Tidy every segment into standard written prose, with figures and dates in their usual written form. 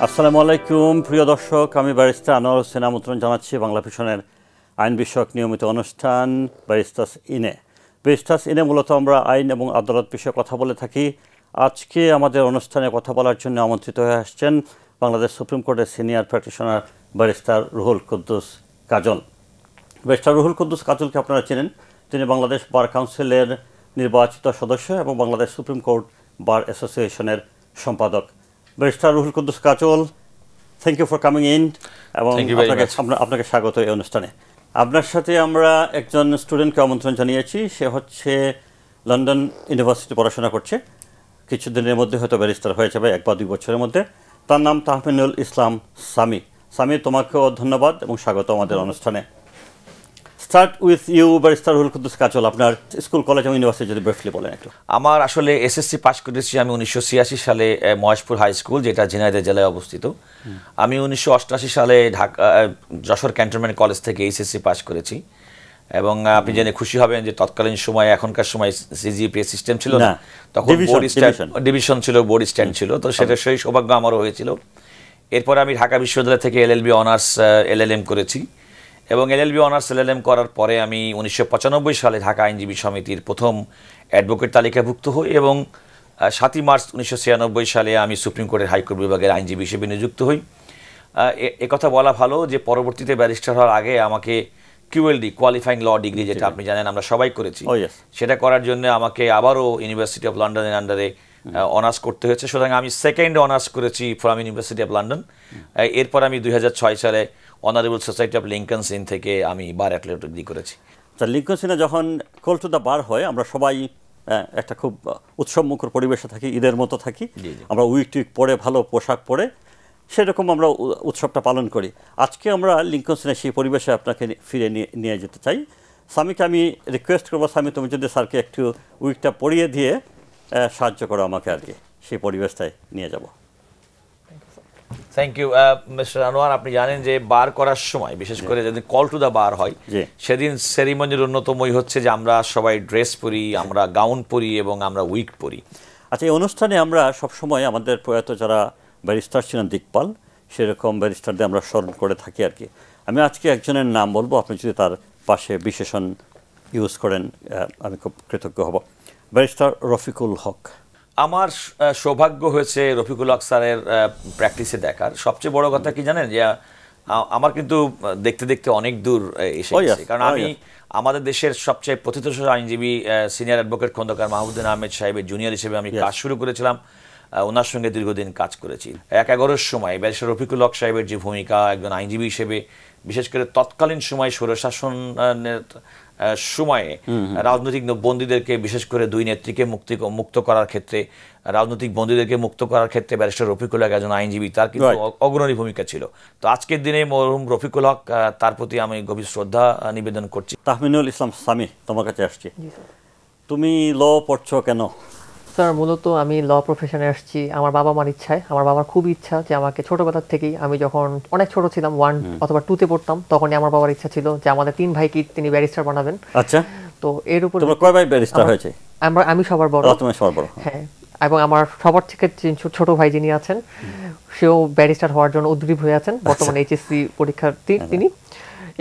আসসালামু আলাইকুম প্রিয় দর্শক, আমি ব্যারিস্টার আনোয়ার হোসেন আমন্ত্রণ জানাচ্ছি বাংলা ভিশনের আইন বিষয়ক নিয়মিত অনুষ্ঠান ব্যারিস্টার্স ইনে। ব্যারিস্টার্স ইনে মূলত আমরা আইন এবং আদালত বিষয়ে কথা বলে থাকি। আজকে আমাদের অনুষ্ঠানে কথা বলার জন্য আমন্ত্রিত হয়ে আসছেন বাংলাদেশ সুপ্রিম কোর্টের senior practitioner barrister Ruhul Quddus Kajal. Barrister Ruhul Quddus কাজলকে আপনারা চেনেন, তিনি বাংলাদেশ বার কাউন্সিলের নির্বাচিত সদস্য এবং বাংলাদেশ সুপ্রিম কোর্ট বার অ্যাসোসিয়েশনের সম্পাদক। Barrister Ruhul Quddus Kajal, thank you for coming in এবং আপনাকে স্বাগত এই অনুষ্ঠানে। আপনার সাথে আমরা একজন স্টুডেন্টকে আমন্ত্রণ জানিয়েছি, সে হচ্ছে লন্ডন ইউনিভার্সিটি পড়াশোনা করছে, কিছুদিনের মধ্যে হয়তো ব্যারিস্টার হয়ে যাবে, 1 বা 2 বছরের মধ্যে। তার নাম তাহমিনুল ইসলাম সামি। সামি, তোমাকেও ধন্যবাদ এবং স্বাগত আমাদের অনুষ্ঠানে। Start with you barrister Ruhul Quddus Kajal, আপনার স্কুল, কলেজ এবং ইউনিভার্সিটি যদি ব্রিফলি বলেন একটু। আমার আসলে এসএসসি পাস করেছি আমি 1986 সালে মহেশপুর হাই স্কুল, যেটা ঝিনাইদহ জেলায় অবস্থিত। আমি 1988 সালে ঢাকা যশোর ক্যান্টনমেন্ট কলেজ থেকে এইচএসসি পাস করেছি। এবং আপনি জেনে খুশি হবেন যে তৎকালীন সময়, এখনকার সময় সিজিপিএ সিস্টেম ছিল না, তখন ডিভিশন ছিল, বোর্ড স্ট্যান্ড ছিল, তো সেটা সেই সৌভাগ্য আমারও হয়েছিল। এরপর আমি ঢাকা বিশ্ববিদ্যালয় থেকে এলএলবি অনার্স এলএলএম করেছি এবং এলএলবি অনার্স এলএলএম করার পরে আমি 1995 সালে ঢাকা আইনজীবী সমিতির প্রথম অ্যাডভোকেট তালিকাভুক্ত হই এবং 7ই মার্চ 1996 সালে আমি সুপ্রিম কোর্টের হাইকোর্ট বিভাগের আইনজীবী হিসেবে নিযুক্ত হই। একথা বলা ভালো যে পরবর্তীতে ব্যারিস্টার হওয়ার আগে আমাকে কিউএলডি, কোয়ালিফাইং ল ডিগ্রি, যেটা আপনি জানেন আমরা সবাই করেছি, সেটা করার জন্য আমাকে আবারও ইউনিভার্সিটি অফ লন্ডনের আন্ডারে অনার্স করতে হয়েছে। সুতরাং আমি সেকেন্ড অনার্স করেছি ফ্রম ইউনিভার্সিটি অফ লন্ডন। এরপর আমি 2006 সালে honourable society of Lincoln's in থেকে আমি বার অ্যাটলেট ডিগ্রি করেছি। আচ্ছা, লিঙ্কনস ইনে যখন কল টু দ্য বার হয়, আমরা সবাই একটা খুব উৎসবমুখর পরিবেশে থাকি, ঈদের মতো থাকি, আমরা উইক টুইক পরে, ভালো পোশাক পরে সেরকম আমরা উৎসবটা পালন করি। আজকে আমরা লিঙ্কনস ইনে সেই পরিবেশে আপনাকে ফিরে নিয়ে যেতে চাই। স্বামীকে আমি রিকোয়েস্ট করবো, স্বামী তুমি যদি স্যারকে একটু উইকটা পরিয়ে দিয়ে সাহায্য করো আমাকে, আর কি সেই পরিবেশটায় নিয়ে যাব। Thank you mister Anwar. আপনি জানেন যে বার করার সময়, বিশেষ করে যদি কল টু দ্য বার হয়, সেদিন সেরিমনির অন্যতমই হচ্ছে যে আমরা সবাই ড্রেস পরি, আমরা গাউন পরি এবং আমরা উইক পরি। আচ্ছা, এই অনুষ্ঠানে আমরা সবসময় আমাদের প্রয়াত যারা ব্যারিস্টার ছিলেন দিকপাল, সেরকম ব্যারিস্টারদের আমরা স্মরণ করে থাকি আর কি। আমি আজকে একজনের নাম বলবো, আপনি যদি তার পাশে বিশেষণ ইউজ করেন আমি খুব কৃতজ্ঞ হব। ব্যারিস্টার রফিকুল হক। আমার সৌভাগ্য হয়েছে রফিকুল হক স্যারের প্র্যাকটিসে দেখার। সবচেয়ে বড় কথা কি জানেন, যে আমার কিন্তু দেখতে দেখতে অনেক দূর এসে গেছে, কারণ আমি আমাদের দেশের সবচেয়ে প্রথিতযশা আইনজীবী সিনিয়র অ্যাডভোকেট খন্দকার মাহমুদুদ্দিন আহমেদ সাহেবের জুনিয়র হিসেবে আমি কাজ শুরু করেছিলাম। ওনার সঙ্গে দীর্ঘদিন কাজ করেছি। 11-এর সময় ব্যারিস্টার রফিকুল হক সাহেবের যে ভূমিকা একজন আইনজীবী হিসেবে, বিশেষ করে তৎকালীন সময় স্বৈরশাসনের সময়ে রাজনৈতিক বন্দীদেরকে, বিশেষ করে 2 নেত্রীকে মুক্ত করার ক্ষেত্রে, রাজনৈতিক বন্দীদেরকে মুক্ত করার ক্ষেত্রে ব্যারিস্টার রফিকুল হক একজন আইনজীবী, তার কিন্তু অগ্রণী ভূমিকা ছিল। তো আজকের দিনে মরহুম রফিকুল হক, তার প্রতি আমি গভীর শ্রদ্ধা নিবেদন করছি। তাহমিনুল ইসলাম সামি, তোমার কাছে আসছি। তুমি ল পড়ছো কেন? স্যার, মূলত আমি ল প্রফেশনে আসছি আমার বাবা মার ইচ্ছায়। আমার বাবার খুব ইচ্ছা যে আমাকে ছোটবেলার থেকেই, আমি যখন অনেক ছোট ছিলাম, 1 অথবা 2-তে পড়তাম, তখনই আমার বাবার ইচ্ছা ছিল যে আমাদের 3 ভাইকে তিনি ব্যারিস্টার বানাবেন। আচ্ছা, তো এর উপর তোমরা কয় ভাই ব্যারিস্টার হয়েছে? আমি সবার বড়। তুমি সবার বড়? হ্যাঁ, এবং আমার সবার থেকে ছোট ভাই যিনি আছেন, সেও ব্যারিস্টার হওয়ার জন্য উদ্গ্রীব হয়ে আছেন, বর্তমানে এইচএসসি পরীক্ষার্থী তিনি।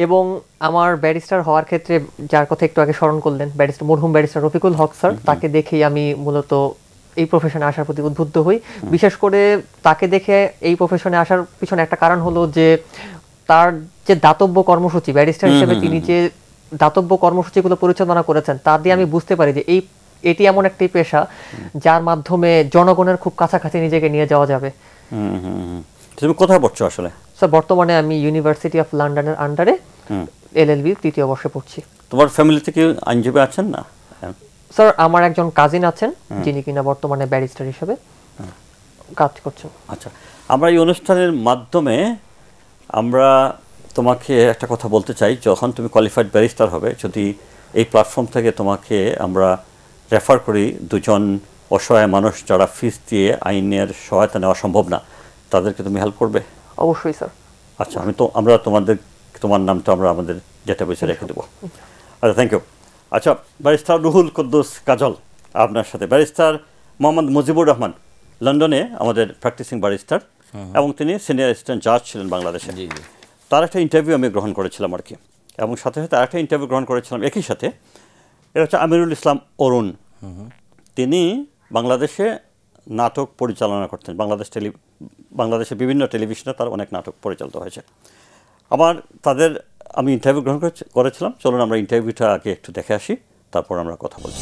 এবং আমার ব্যারিস্টার হওয়ার ক্ষেত্রে যার কথা একটু আগে স্মরণ করলেন, মরহুম ব্যারিস্টার রফিকুল হক স্যার, তাকে দেখেই আমি মূলত এই প্রফেশনে আসার প্রতি উদ্বুদ্ধ হই। বিশেষ করে তাকে দেখে এই প্রফেশনে আসার পিছনে একটা কারণ হলো যে তার যে দাতব্য কর্মসূচি, ব্যারিস্টার হিসেবে তিনি যে দাতব্য কর্মসূচিগুলো পরিচালনা করেছেন, তা দিয়ে আমি বুঝতে পারি যে এটি এমন একটি পেশা যার মাধ্যমে জনগণের খুব কাছাকাছি নিজেকে নিয়ে যাওয়া যাবে। তুমি কোথায় পড়ছো আসলে? স্যার, বর্তমানে আমি ইউনিভার্সিটি অফ লন্ডনের আন্ডারে এলএলবি 3য় বর্ষে পড়ছি। তোমার ফ্যামিলিতে কি আইনজীবী আছেন না? স্যার, আমার একজন কাজিন আছেন যিনি কিনা বর্তমানে ব্যারিস্টার হিসেবে কাজ করছেন। আচ্ছা, আমরা এই অনুষ্ঠানের মাধ্যমে আমরা তোমাকে একটা কথা বলতে চাই। যখন তুমি কোয়ালিফাইড ব্যারিস্টার হবে, যদি এই প্ল্যাটফর্ম থেকে তোমাকে আমরা রেফার করি 2জন অসহায় মানুষ যারা ফিস দিয়ে আইনের সহায়তা নেওয়া সম্ভব না, তাদেরকে তুমি হেল্প করবে? অবশ্যই স্যার। আচ্ছা, আমরা তোমার নামটা আমরা আমাদের ডেটাবেসে রেখে দেবো। আচ্ছা, থ্যাংক ইউ। আচ্ছা, ব্যারিস্টার রুহুল কুদ্দুস কাজল, আপনার সাথে ব্যারিস্টার মোহাম্মদ মুজিবুর রহমান, লন্ডনে আমাদের প্র্যাকটিসিং ব্যারিস্টার, এবং তিনি সিনিয়র অ্যাসিস্ট্যান্ট জাজ ছিলেন বাংলাদেশে। তার একটা ইন্টারভিউ আমি গ্রহণ করেছিলাম আর কি, এবং সাথে সাথে আরেকটা ইন্টারভিউ গ্রহণ করেছিলাম একই সাথে। এটা হচ্ছে আমিরুল ইসলাম অরুণ। তিনি বাংলাদেশে নাটক পরিচালনা করতেন। বাংলাদেশে বিভিন্ন টেলিভিশনে তার অনেক নাটক পরিচালিত হয়েছে। আমি ইন্টারভিউ গ্রহণ করেছিলাম। চলুন আমরা ইন্টারভিউটা আগে একটু দেখে আসি, তারপর আমরা কথা বলছি।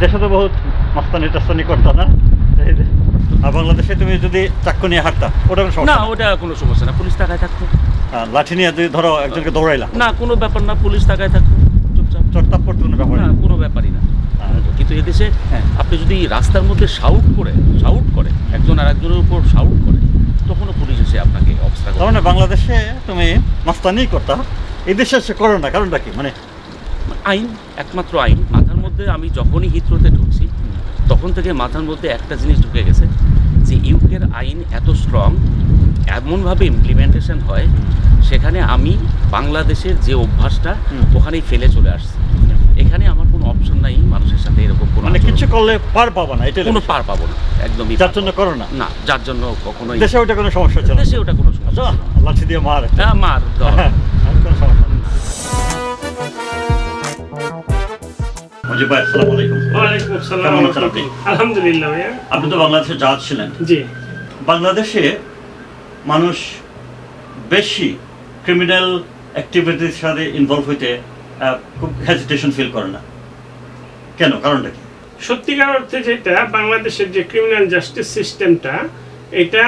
দেশে তো বহুত মাস্তানি টাস্তানি করতা না, আর বাংলাদেশে তুমি যদি চাক্কু নিয়ে হাঁটতা ওটা কোনো সমস্যা না, ওটা কোনো সমস্যা না, পুলিশ তাকায় থাকতো। লাঠি নিয়ে যদি ধরো একজনকে দৌড়াইলা, না কোনো ব্যাপার না, পুলিশ তাকায় থাকতো চুপচাপ, চট্টাপ করতে কোনো ব্যাপার না, কোনো ব্যাপারই না। কিন্তু এদেশে আপনি যদি রাস্তার মধ্যে শাউট করে একজন আর একজনের উপর শাউট করে, তখনও পুলিশ এসে আপনাকে অবস্থান। তার মানে বাংলাদেশে তুমি মাস্তানি করতা, এই দেশে এসে করো না, কারণটা কি? মানে আইন, একমাত্র আইন। মাথার মধ্যে আমি যখনই হিথ্রোতে ঢুকছি তখন থেকে মাথার মধ্যে একটা জিনিস ঢুকে গেছে যে ইউকের আইন এত স্ট্রং, এমনভাবে ইমপ্লিমেন্টেশন হয়, সেখানে আমি বাংলাদেশের যে অভ্যাসটা ওখানেই ফেলে চলে আসছি। এখানে আমার কোনো অপশন নাই মানুষের সাথে এরকম কোনো, মানে কিছু করলে পার পাবো না, এটা কোনো পার পাবো না একদমই। যার জন্য করো না? না, যার জন্য কখনোই দেশে ওটা কোনো সমস্যা ছিল? দেশে ওটা কোনো সমস্যা, লাঠি দিয়ে মার, হ্যাঁ মার কোনো সমস্যা নেই। মুজিব ভাই, আসসালামু আলাইকুম। ওয়ালাইকুম আসসালাম। কেমন আছেন আপনি? আলহামদুলিল্লাহ ভাইয়া। আপনি তো বাংলাদেশে জাজ ছিলেন। জি। বাংলাদেশে মানুষ বেশি ক্রিমিনাল অ্যাক্টিভিটির সাথে ইনভলভ হইতে খুব হেজিটেশন ফিল করে না কেন? কারণটা কি? সত্যিকার অর্থে যেটা বাংলাদেশের যে ক্রিমিনাল জাস্টিস সিস্টেমটা, এটা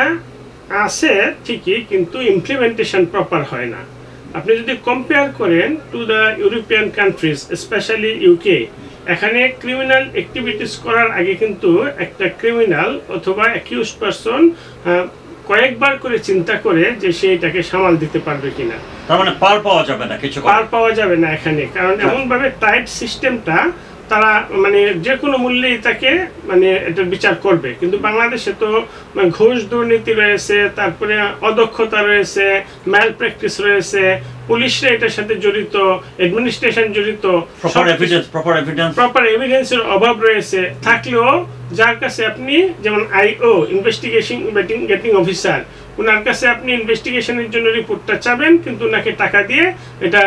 আছে ঠিকই, কিন্তু ইমপ্লিমেন্টেশন প্রপার হয় না। আপনি যদি কম্পেয়ার করেন to the European countries, specially UK, এখানে ক্রিমিনাল অ্যাক্টিভিটিস করার আগে কিন্তু একটা ক্রিমিনাল অথবা অ্যাকিউজ পারসন কয়েকবার করে চিন্তা করে যে সে এটাকে সামাল দিতে পারবে কিনা। তার মানে পার পাওয়া যাবে না, কিছু পার পাওয়া যাবে না এখানে, কারণ এমনভাবে টাইট সিস্টেমটা, তারা মানে যে কোনো মূল্যেই তাকে মানে এটার বিচার করবে। কিন্তু বাংলাদেশে তো ঘুষ দুর্নীতি রয়েছে, তারপরে অদক্ষতা রয়েছে, ম্যাল প্র্যাকটিস রয়েছে, পুলিশরা এটার সাথে জড়িত, অ্যাডমিনিস্ট্রেশন জড়িত, প্রপার এভিডেন্সের অভাব রয়েছে। থাকলেও যার কাছে আপনি, যেমন আইও, ইনভেস্টিগেশন গেটিং অফিসার, ওনার কাছে আপনি ইনভেস্টিগেশনের জন্য রিপোর্টটা চাবেন, কিন্তু ওনাকে টাকা দিয়ে এটা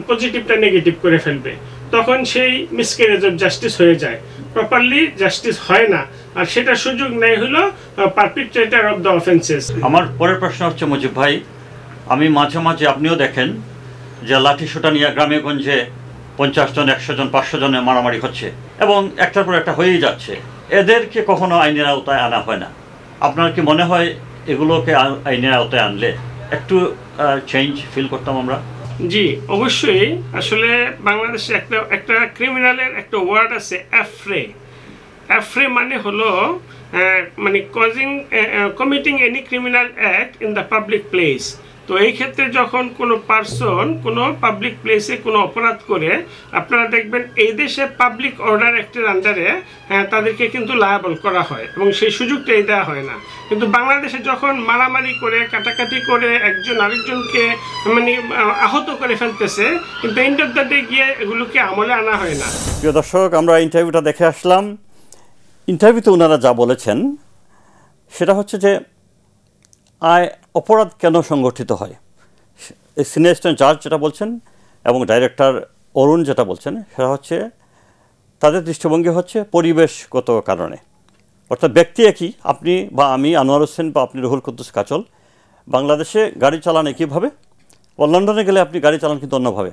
পজিটিভটা নেগেটিভ করে ফেলবে। তখন সেই মিসক্যারেজ অফ জাস্টিস হয়ে যায়, প্রপারলি জাস্টিস হয় না, আর সেটা সুযোগ নেই হলো পারপিট্রেটর অফ দ্য অফেন্সেস। আমার পরের প্রশ্ন হচ্ছে মুজিব ভাই, আমি মাঝে মাঝে, আপনিও দেখেন যে লাঠি সোটা নিয়ে গ্রামে গঞ্জে 50 জন, 100 জন, 500 জনে মারামারি হচ্ছে এবং একটার পর একটা হয়েই যাচ্ছে। এদেরকে কখনো আইনের আওতায় আনা হয় না। আপনার কি মনে হয় এগুলোকে আইনের আওতায় আনলে একটু চেঞ্জ ফিল করতাম আমরা? জি, অবশ্যই। আসলে বাংলাদেশে একটা ক্রিমিনালের একটা ওয়ার্ড আছে, অ্যাফ্রে মানে হলো মানে committing any criminal act in the public place. তো এই ক্ষেত্রে যখন কোনো পারসন কোনো পাবলিক প্লেসে কোনো অপরাধ করে, আপনারা দেখবেন এই দেশে পাবলিক অর্ডার অ্যাক্টের আন্ডারে তাদেরকে কিন্তু লায়াবল করা হয় এবং সেই সুযোগটাই দেওয়া হয় না। কিন্তু বাংলাদেশে যখন মারামারি করে, কাটাকাটি করে একজন আরেকজনকে মানে আহত করে ফেলতেছে, কিন্তু এন্ড অফ দ্য ডে গিয়ে এগুলোকে আমলে আনা হয় না। প্রিয় দর্শক, আমরা ইন্টারভিউটা দেখে আসলাম। ইন্টারভিউতে ওনারা যা বলেছেন সেটা হচ্ছে যে অপরাধ কেন সংগঠিত হয়। সিনিয়র অ্যাসিস্ট্যান্ট জাজ যেটা বলছেন এবং ডাইরেক্টর অরুণ যেটা বলছেন, সেটা হচ্ছে তাদের দৃষ্টিভঙ্গি হচ্ছে পরিবেশগত কারণে। অর্থাৎ ব্যক্তি একই, আপনি বা আমি, আনোয়ার হোসেন বা আপনি রুহুল কুদ্দুস কাজল, বাংলাদেশে গাড়ি চালান একইভাবে, ও লন্ডনে গেলে আপনি গাড়ি চালান কিন্তু অন্যভাবে,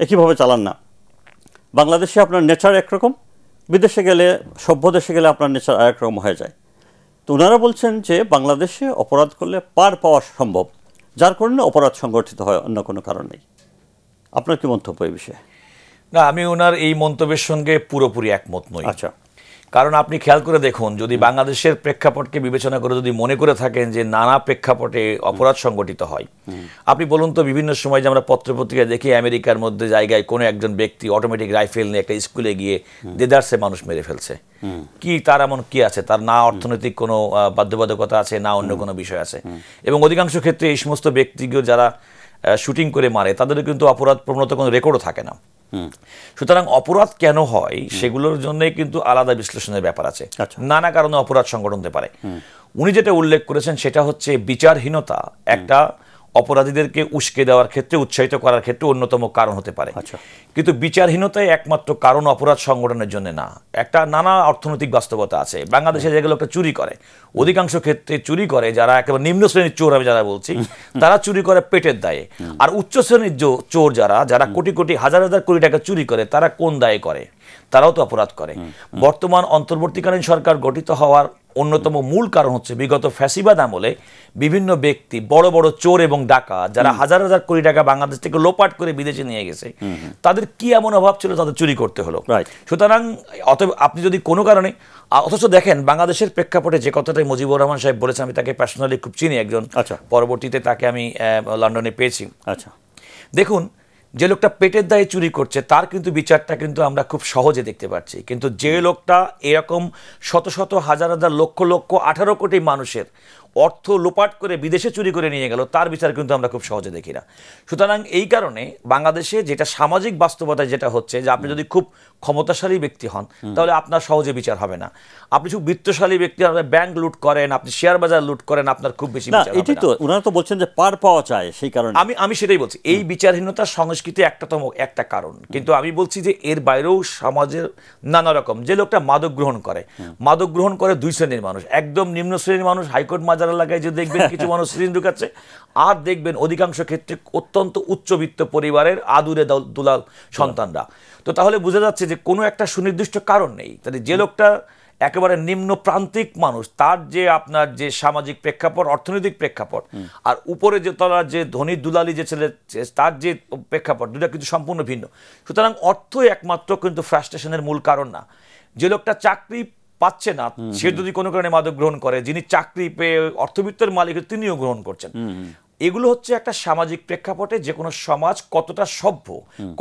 একইভাবে চালান না। বাংলাদেশে আপনার নেচার একরকম, বিদেশে গেলে, সভ্য দেশে গেলে আপনার নেচার আরেক রকম হয়ে যায়। তো ওনারা বলছেন যে বাংলাদেশে অপরাধ করলে পার পাওয়া সম্ভব, যার কারণে অপরাধ সংগঠিত হয়, অন্য কোনো কারণ নেই। আপনার কি মন্তব্য এই বিষয়ে? না, আমি ওনার এই মন্তব্যের সঙ্গে পুরোপুরি একমত নই। আচ্ছা, কারণ আপনি খেয়াল করে দেখুন, যদি বাংলাদেশের প্রেক্ষাপটকে বিবেচনা করে যদি মনে করে থাকেন যে নানা প্রেক্ষাপটে অপরাধ সংগঠিত হয়, আপনি বলুন তো বিভিন্ন সময় যে আমরা পত্রপত্রিকায় দেখি আমেরিকার মধ্যে জায়গায় কোনো একজন ব্যক্তি অটোমেটিক রাইফেল নিয়ে একটা স্কুলে গিয়ে দেদারসে মানুষ মেরে ফেলছে। কি তার এমন কি আছে? তার না অর্থনৈতিক কোনো বাধ্যবাধকতা আছে, না অন্য কোনো বিষয় আছে। এবং অধিকাংশ ক্ষেত্রে এই সমস্ত ব্যক্তিগুলো যারা শুটিং করে মারে, তাদের কিন্তু অপরাধ প্রবণতা কোনো রেকর্ডও থাকে না। সুতরাং অপরাধ কেন হয় সেগুলোর জন্য কিন্তু আলাদা বিশ্লেষণের ব্যাপার আছে, নানা কারণে অপরাধ সংঘটন হতে পারে। উনি যেটা উল্লেখ করেছেন সেটা হচ্ছে বিচারহীনতা একটা অপরাধীদেরকে উস্কে দেওয়ার ক্ষেত্রে, উৎসাহিত করার ক্ষেত্রে অন্যতম কারণ হতে পারে। কিন্তু বিচারহীনতাই একমাত্র কারণ অপরাধ সংগঠনের জন্য না। একটা নানা অর্থনৈতিক বাস্তবতা আছে। বাংলাদেশে যেগুলো একটা চুরি করে, অধিকাংশ ক্ষেত্রে চুরি করে যারা একেবারে নিম্ন শ্রেণীর চোর, আমি যারা বলছি, তারা চুরি করে পেটের দায়ে। আর উচ্চ শ্রেণীর চোর যারা কোটি কোটি হাজার হাজার কোটি টাকা চুরি করে, তারা কোন দায়ে করে? তারাও তো অপরাধ করে। বর্তমান অন্তর্বর্তীকালীন সরকার গঠিত হওয়ার অন্যতম মূল কারণ হচ্ছে বিগত ফ্যাসিবাদ আমলে বিভিন্ন ব্যক্তি, বড় বড় চোর এবং ডাকাত যারা হাজার হাজার কোটি টাকা বাংলাদেশ থেকে লোপাট করে বিদেশে নিয়ে গেছে, তাদের কি এমন অভাব ছিল তাদের চুরি করতে হলো? সুতরাং অতএব আপনি যদি কোনো কারণে, অথচ দেখেন বাংলাদেশের প্রেক্ষাপটে যে কথাটাই মুজিবুর রহমান সাহেব বলেছেন, আমি তাকে পার্সোনালি খুব চিনি একজন, পরবর্তীতে তাকে আমি লন্ডনে পেয়েছি। দেখুন, যে লোকটা পেটের দায়ে চুরি করছে তার কিন্তু বিচারটা কিন্তু আমরা খুব সহজে দেখতে পাচ্ছি, কিন্তু যে লোকটা এরকম শত শত হাজার হাজার লক্ষ লক্ষ 18 কোটি মানুষের অর্থ লোপাট করে বিদেশে চুরি করে নিয়ে গেল, তার বিচার কিন্তু আমরা খুব সহজে দেখি না। সুতরাং এই কারণে বাংলাদেশে যেটা সামাজিক বাস্তবতায় যেটা হচ্ছে যে আপনি যদি খুব ক্ষমতাশালী ব্যক্তি হন তাহলে আপনার সহজে বিচার হবে না। আপনি খুব বিত্তশালী ব্যক্তি, ব্যাংক লুট করেন, আপনি শেয়ার বাজার লুট করেন, আপনার খুব বেশি বিচার হবে না। ওনারা তো বলছেন যে পার পাওয়া চায়, সেই কারণে আমি সেটাই বলছি, এই বিচারহীনতার সংস্কৃতি একটা কারণ। কিন্তু আমি বলছি যে এর বাইরেও সমাজের নানা রকম, যে লোকটা মাদক গ্রহণ করে 2 শ্রেণীর মানুষ, একদম নিম্ন শ্রেণীর মানুষ, হাইকোর্ট মাজার এলাকায় যে দেখবেন কিছু মানুষ সিরিঞ্জ ঢুকাচ্ছে, আর দেখবেন অধিকাংশ ক্ষেত্রে অত্যন্ত উচ্চবিত্ত পরিবারের আদুরে দুলাল সন্তানরা। তো তাহলে বোঝা যাচ্ছে যে কোনো একটা সুনির্দিষ্ট কারণ নেই। তাহলে যে লোকটা একেবারে নিম্ন প্রান্তিক মানুষ, তার যে আপনার যে সামাজিক প্রেক্ষাপট, অর্থনৈতিক প্রেক্ষাপট, আর উপরে যে তলার যে ধনী দুলালি যে ছেলে, তার যে প্রেক্ষাপট, দুটা কিন্তু সম্পূর্ণ ভিন্ন। সুতরাং অর্থই একমাত্র কিন্তু ফ্রাস্ট্রেশনের মূল কারণ না। যে লোকটা চাকরি পাচ্ছে না, সে যদি কোনো কারণে মাদক গ্রহণ করে, যিনি চাকরি পেয়ে অর্থবিত্তের মালিক তিনিও গ্রহণ করছেন। এগুলো হচ্ছে একটা সামাজিক প্রেক্ষাপটে যে কোনো সমাজ কতটা সভ্য,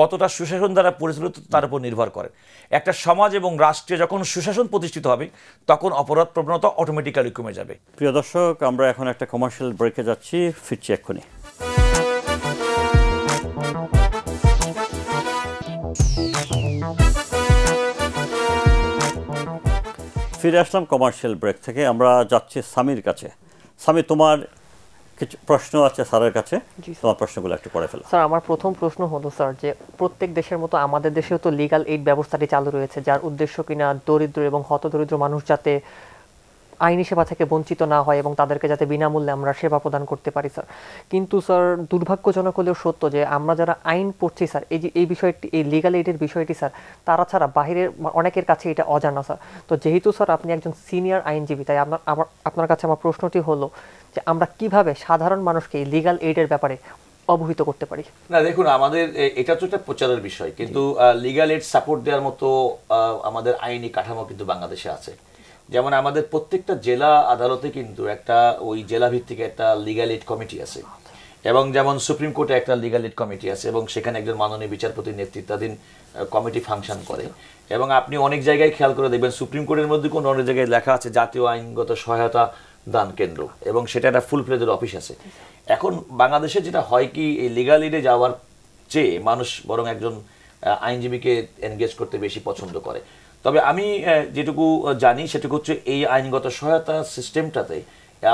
কতটা সুশাসন দ্বারা পরিচালিত তার উপর নির্ভর করে। একটা সমাজ এবং রাষ্ট্রে যখন সুশাসন প্রতিষ্ঠিত হবে তখন অপরাধ প্রবণতা অটোমেটিক্যালি কমে যাবে। প্রিয় দর্শক, আমরা এখন একটা কমার্শিয়াল ব্রেকে যাচ্ছি, ফিরছি এক্ষুনি। ফিরে আসলাম কমার্শিয়াল ব্রেক থেকে। আমরা যাচ্ছি সামির কাছে। সামি, তোমার কিছু প্রশ্ন আছে স্যারের কাছে, তোমার প্রশ্নগুলো একটু পড়ে ফেলো। স্যার, আমার প্রথম প্রশ্ন হলো স্যার, যে প্রত্যেক দেশের মতো আমাদের দেশেও তো লিগ্যাল এইড ব্যবস্থাটি চালু রয়েছে, যার উদ্দেশ্য কিনা দরিদ্র এবং হতদরিদ্র মানুষ যাতে আইনি সেবা থেকে বঞ্চিত না হয় এবং তাদেরকে যাতে বিনামূল্যে আমরা সেবা প্রদান করতে পারি স্যার। কিন্তু স্যার, দুর্ভাগ্যজনক হলেও সত্য যে আমরা যারা আইন পড়ছি স্যার, এই বিষয়টি, এই লিগ্যাল এইডের বিষয়টি স্যার, তারা ছাড়া বাহিরের অনেকের কাছে এটা অজানা স্যার। তো যেহেতু স্যার আপনি একজন সিনিয়র আইনজীবী, তাই আপনার কাছে আমার প্রশ্নটি হলো যে আমরা কিভাবে সাধারণ মানুষকে এই লিগ্যাল এইডের ব্যাপারে অবহিত করতে পারি? না, দেখুন, আমাদের এটা তো একটা প্রচারের বিষয়, কিন্তু লিগ্যাল এইড সাপোর্ট দেওয়ার মতো আমাদের আইনি কাঠামো কিন্তু বাংলাদেশে আছে। যেমন আমাদের প্রত্যেকটা জেলা আদালতে কিন্তু একটা ওই জেলা ভিত্তিক একটা লিগ্যাল এইড কমিটি আছে, এবং যেমন সুপ্রিম কোর্টে একটা লিগ্যাল এইড কমিটি আছে, এবং সেখানে একজন মাননীয় বিচারপতির নেতৃত্বাধীন কমিটি ফাংশন করে। এবং আপনি অনেক জায়গায় খেয়াল করে দেখবেন সুপ্রিম কোর্টের মধ্যে কোনো অনেক জায়গায় লেখা আছে জাতীয় আইনগত সহায়তা দান কেন্দ্র, এবং সেটা একটা ফুল ফ্লেজেড অফিস আছে। এখন বাংলাদেশে যেটা হয় কি, এই লিগ্যাল এইডে যাওয়ার চেয়ে মানুষ বরং একজন আইনজীবীকে এনগেজ করতে বেশি পছন্দ করে। তবে আমি যেটুকু জানি সেটুকু হচ্ছে এই আইনগত সহায়তা সিস্টেমটাতে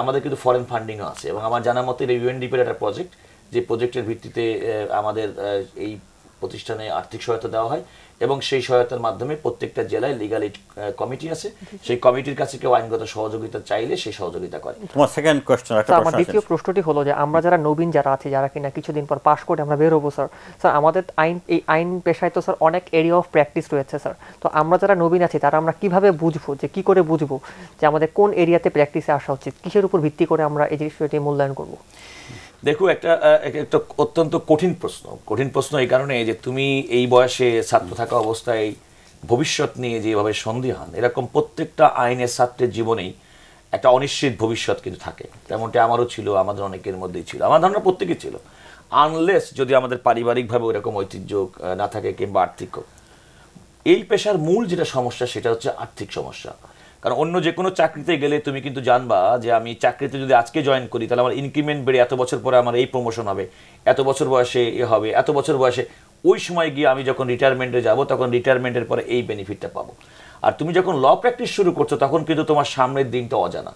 আমাদের কিন্তু ফরেন ফান্ডিংও আছে, এবং আমার জানা মতে ইউএনডিপির একটা প্রজেক্ট, যে প্রজেক্টের ভিত্তিতে আমাদের এই প্রতিষ্ঠানে আর্থিক সহায়তা দেওয়া হয়, এবং সেই সহায়তার মাধ্যমে প্রত্যেকটা জেলায় লিগ্যাল এইড কমিটি আছে, সেই কমিটির কাছে কেউ আইনগত সহযোগিতা চাইলে সেই সহযোগিতা করে। তোমার সেকেন্ড কোশ্চেন। আমার দ্বিতীয় প্রশ্নটি হলো যে আমরা যারা নবীন যারা আছি, যারা কিনা কিছুদিন পর পাশ করে আমরা বের হবো স্যার, আমাদের এই আইন পেশায় তো স্যার অনেক এরিয়া অফ প্র্যাকটিস রয়েছে স্যার। তো আমরা যারা নবীন আছি তারা আমরা কিভাবে বুঝবো, যে কি করে বুঝবো যে আমাদের কোন এরিয়াতে প্র্যাকটিসে আসা উচিত, কিসের উপর ভিত্তি করে আমরা এই বিষয়টি মূল্যায়ন করবো? দেখো, একটা অত্যন্ত কঠিন প্রশ্ন এই কারণে যে তুমি এই বয়সে ছাত্র থাকা অবস্থায় ভবিষ্যৎ নিয়ে যেভাবে সন্দিহান, এরকম প্রত্যেকটা আইনের ছাত্রের জীবনেই একটা অনিশ্চিত ভবিষ্যৎ কিন্তু থাকে। তেমনটি আমারও ছিল, আমাদের অনেকের মধ্যেই ছিল, আমার ধারণা প্রত্যেকেই ছিল, আনলেস যদি আমাদের পারিবারিকভাবে ওইরকম ঐতিহ্য না থাকে কিংবা আর্থিক। এই পেশার মূল যেটা সমস্যা সেটা হচ্ছে আর্থিক সমস্যা। কারণ অন্য যে কোনো চাকরিতে গেলে তুমি কিন্তু জানবা যে আমি চাকরিতে যদি আজকে জয়েন করি তাহলে আমার ইনক্রিমেন্ট বেড়ে এত বছর পরে আমার এই প্রমোশন হবে, এত বছর বয়সে এ হবে, এত বছর বয়সে ওই সময় গিয়ে আমি যখন রিটায়ারমেন্টে যাব তখন রিটায়ারমেন্টের পরে এই বেনিফিটটা পাবো। আর তুমি যখন ল প্র্যাকটিস শুরু করছো তখন কিন্তু তোমার সামনের দিনটা অজানা।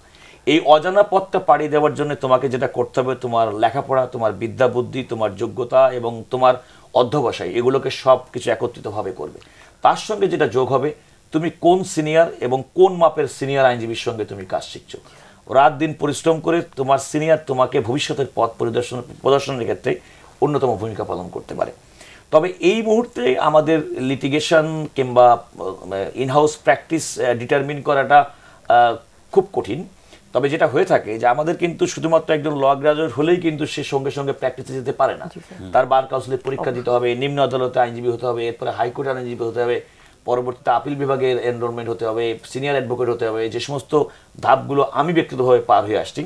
এই অজানা পথটা পাড়ি দেওয়ার জন্য তোমাকে যেটা করতে হবে, তোমার লেখাপড়া, তোমার বিদ্যা বুদ্ধি, তোমার যোগ্যতা এবং তোমার অধ্যবসায়, এগুলোকে সব কিছু একত্রিতভাবে করবে। তার সঙ্গে যেটা যোগ হবে, তুমি কোন সিনিয়র এবং কোন মাপের সিনিয়র আইনজীবীর সঙ্গে তুমি কাজ শিখছো। রাত দিন পরিশ্রম করে তোমার সিনিয়র তোমাকে ভবিষ্যতের পথ প্রদর্শনের ক্ষেত্রে অন্যতম ভূমিকা পালন করতে পারে। তবে এই মুহূর্তে আমাদের লিটিগেশন কিংবা ইনহাউস প্র্যাকটিস ডিটারমিন করাটা খুব কঠিন। তবে যেটা হয়ে থাকে যে আমাদের কিন্তু শুধুমাত্র একজন ল গ্রাজুয়েট হলেই কিন্তু সে সঙ্গে সঙ্গে প্র্যাকটিসে যেতে পারে না। তার বার কাউন্সিলের পরীক্ষা দিতে হবে, নিম্ন আদালতে আইনজীবী হতে হবে, এরপরে হাইকোর্টে আইনজীবী হতে হবে, পরবর্তীতে আপিল বিভাগের এনরোলমেন্ট হতে হবে, সিনিয়র অ্যাডভোকেট হতে হবে, যে সমস্ত ধাপগুলো আমি ব্যক্তিগতভাবে পার হয়ে আসছি।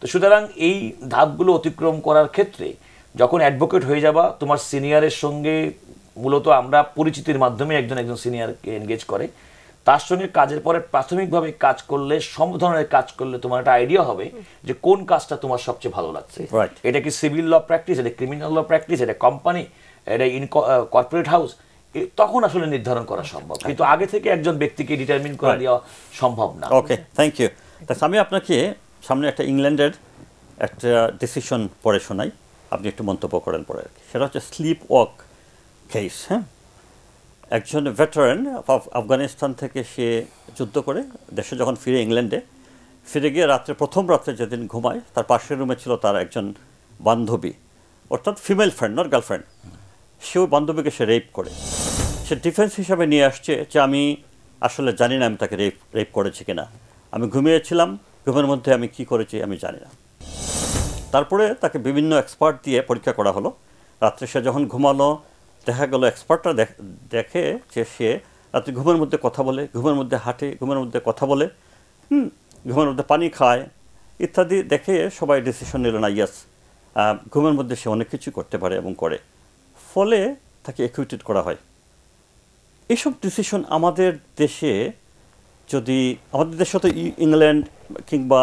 তো সুতরাং এই ধাপগুলো অতিক্রম করার ক্ষেত্রে যখন অ্যাডভোকেট হয়ে যাবা, তোমার সিনিয়রের সঙ্গে মূলত আমরা পরিচিতির মাধ্যমে একজন সিনিয়রকে এনগেজ করে, তার সঙ্গে কাজের পরে প্রাথমিকভাবে কাজ করলে, সব ধরনের কাজ করলে তোমার একটা আইডিয়া হবে যে কোন কাজটা তোমার সবচেয়ে ভালো লাগছে। এটা কি সিভিল ল প্র্যাকটিস, এটা ক্রিমিনাল ল প্র্যাকটিস, এটা কোম্পানি, এটা কর্পোরেট হাউস, তখন আসলে নির্ধারণ করা সম্ভব, কিন্তু আগে থেকে একজন ব্যক্তিকে ডিটারমিন করে দেওয়া সম্ভব না। ওকে, থ্যাংক ইউ। আমি আপনাকে সামনে একটা ইংল্যান্ডের একটা ডিসিশন পড়ে শোনাই, আপনি একটু মন্তব্য করেন পরে। সেটা হচ্ছে স্লিপ ওয়াক কেস। হ্যাঁ, একজন ভেটারান আফগানিস্তান থেকে সে যুদ্ধ করে দেশে যখন ফিরে ইংল্যান্ডে ফিরে গিয়ে প্রথম রাত্রে যেদিন ঘুমায়, তার পাশের রুমে ছিল তার একজন বান্ধবী, অর্থাৎ ফিমেল ফ্রেন্ড, নট গার্লফ্রেন্ড। সে ওই বান্ধবীকে সে রেপ করে। সে ডিফেন্স হিসাবে নিয়ে আসছে যে আমি আসলে জানি না আমি তাকে রেপ করেছি কিনা, আমি ঘুমিয়েছিলাম, ঘুমের মধ্যে আমি কি করেছি আমি জানি না। তারপরে তাকে বিভিন্ন এক্সপার্ট দিয়ে পরীক্ষা করা হলো। রাত্রে সে যখন ঘুমালো, দেখা গেল এক্সপার্টরা দেখে যে সে রাত্রে ঘুমের মধ্যে কথা বলে, ঘুমের মধ্যে হাঁটে, ঘুমের মধ্যে কথা বলে, ঘুমের মধ্যে পানি খায় ইত্যাদি। দেখে সবাই ডিসিশন নিল না, ইয়াস, ঘুমের মধ্যে সে অনেক কিছু করতে পারে এবং করে। ফলে তাকে একুইটেড করা হয়। এইসব ডিসিশন আমাদের দেশে তো ইংল্যান্ড কিংবা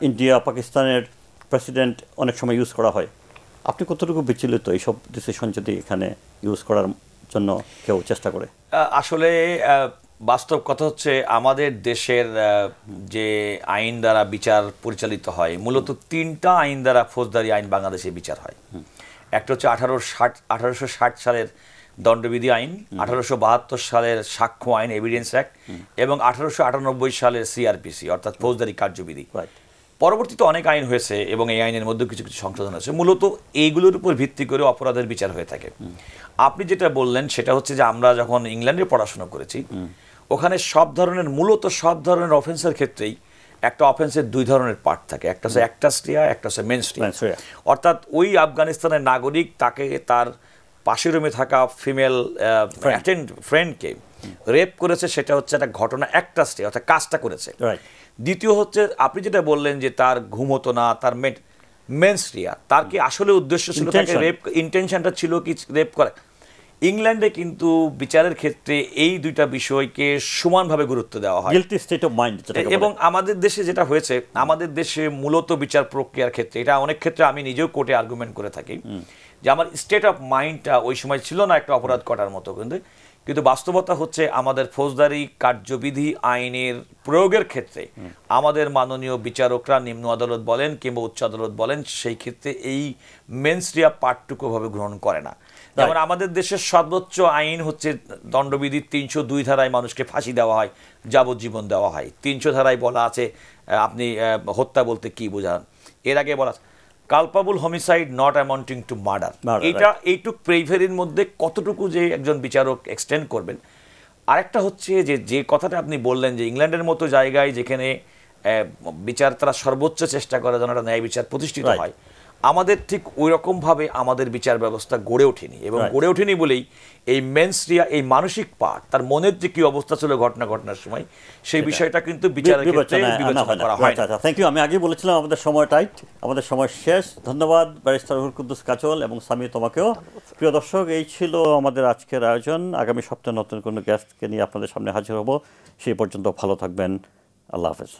ইন্ডিয়া, পাকিস্তানের প্রেসিডেন্ট অনেক সময় ইউজ করা হয়। আপনি কতটুকু বিচলিত এইসব ডিসিশন যদি এখানে ইউজ করার জন্য কেউ চেষ্টা করে? আসলে বাস্তব কথা হচ্ছে, আমাদের দেশের যে আইন দ্বারা বিচার পরিচালিত হয়, মূলত 3টা আইন দ্বারা ফৌজদারি আইন বাংলাদেশে বিচার হয়। একটা হচ্ছে 1860 সালের দণ্ডবিধি আইন, 1872 সালের সাক্ষ্য আইন, এভিডেন্স অ্যাক্ট, এবং 1898 সালের সিআরপিসি অর্থাৎ ফৌজদারি কার্যবিধি। পরবর্তীতে অনেক আইন হয়েছে এবং এই আইনের মধ্যে কিছু কিছু সংশোধন হয়েছে। মূলত এইগুলোর উপর ভিত্তি করে অপরাধের বিচার হয়ে থাকে। আপনি যেটা বললেন সেটা হচ্ছে যে আমরা যখন ইংল্যান্ডে পড়াশোনা করেছি, ওখানে মূলত সব ধরনের অফেন্সের ক্ষেত্রেই একটা অফেন্সের 2 ধরনের পার্ট থাকে, একটা হচ্ছে অ্যাক্টাস-রিয়া, একটা হচ্ছে মেন্স-রিয়া। অর্থাৎ ওই আফগানিস্তানের নাগরিক তাকে তার পাশের রুমে থাকা ফিমেল ফ্রেন্ডকে রেপ করেছে, সেটা হচ্ছে একটা ঘটনা, অ্যাক্টাস-রিয়া অর্থাৎ কাজটা করেছে। দ্বিতীয় হচ্ছে আপনি যেটা বললেন যে তার ঘুম হতো না, তার মেন্স-রিয়া, তার কি আসলে উদ্দেশ্য ছিল তাকে রেপ, ইন্টেনশনটা ছিল কি রেপ করা। ইংল্যান্ডে কিন্তু বিচারের ক্ষেত্রে এই 2টা বিষয়কে সমানভাবে গুরুত্ব দেওয়া হয়, গিল্টি স্টেট অফ মাইন্ড। এবং আমাদের দেশে যেটা হয়েছে, আমাদের দেশে মূলত বিচার প্রক্রিয়ার ক্ষেত্রে, এটা অনেক ক্ষেত্রে আমি নিজেও কোর্টে আর্গুমেন্ট করে থাকি যে আমার স্টেট অফ মাইন্ডটা ওই সময় ছিল না একটা অপরাধ করার মতো। কিন্তু বাস্তবতা হচ্ছে আমাদের ফৌজদারি কার্যবিধি আইনের প্রয়োগের ক্ষেত্রে আমাদের মাননীয় বিচারকরা, নিম্ন আদালত বলেন কিংবা উচ্চ আদালত বলেন, সেই ক্ষেত্রে এই মেন্স-রিয়া পার্টটুকুভাবে গ্রহণ করে না। যেমন আমাদের দেশের সর্বোচ্চ আইন হচ্ছে দণ্ডবিধির 302 ধারায় মানুষকে ফাঁসি দেওয়া হয়, যাবজ্জীবন দেওয়া হয়। 300 ধারায় বলা আছে আপনি হত্যা বলতে কি বোঝান। এর আগে বলা culpable homicide not amounting to murder. এইটুক প্রেভেরির মধ্যে কতটুকু যে একজন বিচারক এক্সটেন্ড করবেন। আরেকটা হচ্ছে যে কথাটা আপনি বললেন যে ইংল্যান্ডের মতো জায়গায় যেখানে বিচার তারা সর্বোচ্চ চেষ্টা করে যেন একটা ন্যায় বিচার প্রতিষ্ঠিত হয়, আমাদের ঠিক ওই রকমভাবে আমাদের বিচার ব্যবস্থা গড়ে ওঠেনি। এবং গড়ে ওঠেনি বলেই এই মেন্স-রিয়া, এই মানসিক পার্ট, তার মনের যে কি অবস্থা ছিল ঘটনার সময়, সেই বিষয়টা কিন্তু বিচারের ক্ষেত্রে বিবেচনা করা হয় না। Thank you. আমি আগে বলেছিলাম আমাদের সময় টাইট, আমাদের সময় শেষ। ধন্যবাদ ব্যারিস্টার রুহুল কুদ্দুস কাজল এবং সামি, তোমাকেও। প্রিয় দর্শক, এই ছিল আমাদের আজকের আয়োজন। আগামী সপ্তাহে নতুন কোনো গেস্টকে নিয়ে আপনাদের সামনে হাজির হব। সেই পর্যন্ত ভালো থাকবেন। আল্লাহ হাফেজ।